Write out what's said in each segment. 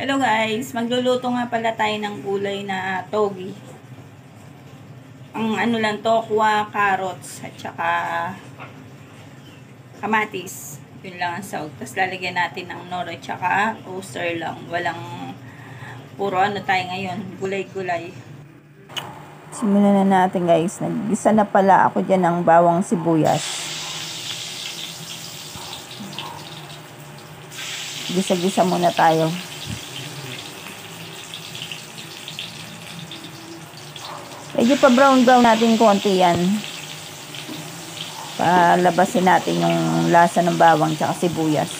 Hello guys, magluluto nga pala tayo ng gulay na togi. Ang ano lang, tokwa, carrots, at saka kamatis. Yun lang ang sahog. Tapos lalagyan natin ng noro at saka oyster lang. Walang puro ano tayo ngayon, gulay-gulay. Simulan na natin guys. Nag-gisa na pala ako dyan ng bawang sibuyas. Gisa-gisa muna tayo. Medyo pa brown natin konti yan. Palabasin natin yung lasa ng bawang tsaka sibuyas.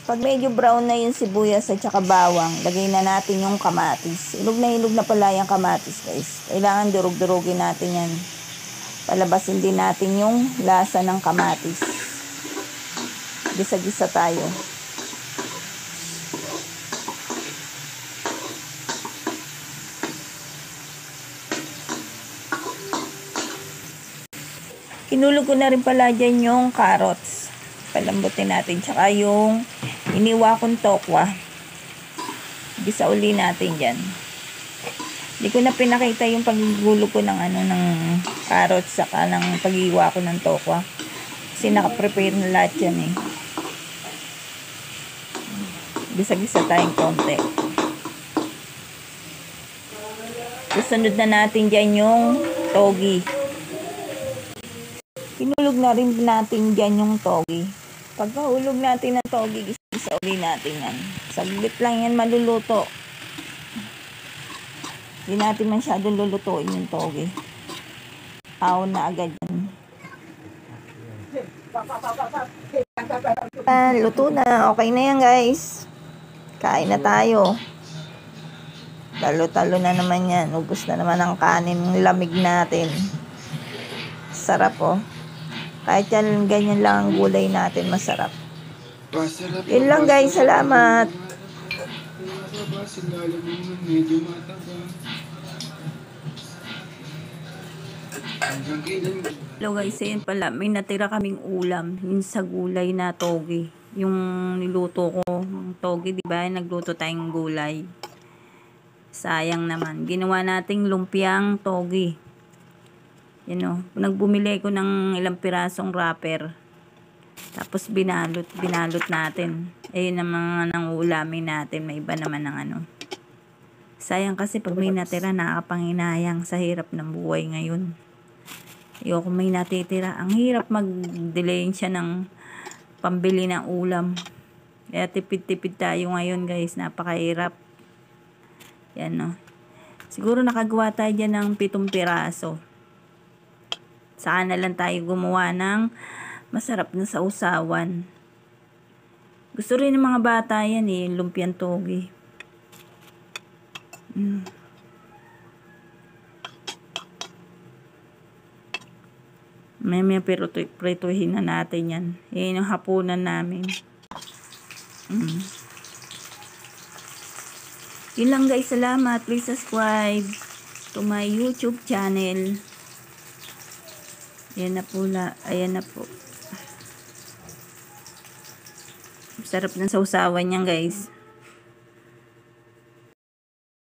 Pag medyo brown na yung sibuyas at saka bawang, lagay na natin yung kamatis. Ilog na pala yung kamatis guys. Kailangan durug-durugin natin yan. Palabasin din natin yung lasa ng kamatis. Gisa-gisa tayo. Kinulog ko na rin pala dyan yung carrots. Palambutin natin. Tsaka yung iniwa kong tokwa. Gisa uli natin dyan. Hindi ko na pinakita yung paggulog ko ng carrots saka ng pag-iwa ko ng tokwa. Kasi nakaprepare na lahat yan eh. Gisa-gisa tayong konti. Susunod na natin dyan yung togi. Pinulog na rin natin dyan yung togi. Pagkahulog natin ng togi, isa uli natin yan. Saglit lang yan maluluto. Hindi natin masyadong lulutuin yung togi. Ahon na agad yan. Luto na. Okay na yan guys. Kain na tayo. Talo-talo na naman yan. Ubus na naman ang kanin. Lamig natin. Sarap oh. Kahit yan, ganyan lang ang gulay natin, masarap. Yun lang guys, salamat. Hello guys, yun pala, may natira kaming ulam, yun sa gulay na togi. Yung niluto ko, togi, diba? Nagluto tayong gulay. Sayang naman. Ginawa nating lumpiang togi. Yan o, nagbumili ko ng ilang pirasong wrapper. Tapos binalot natin. Ayun ang mga nang ulamin natin. May iba naman ng Sayang kasi pag may natira, nakakapanginayang sa hirap ng buhay ngayon. Ayoko may natitira. Ang hirap mag-delay siya ng pambili ng ulam. Kaya tipid-tipid tayo ngayon guys. Napakahirap. Yan o. Siguro nakagawa tayo dyan ng 7 piraso. Saka na lang tayo gumawa ng masarap na sausawan. Gusto rin ng mga bata yan eh, lumpiang togi. May prituhin na natin yan. Yan yung hapunan namin. Yun lang guys, salamat. Please subscribe to my YouTube channel. Ayan na po ayan na po. Sarap ng sausawan niyan guys.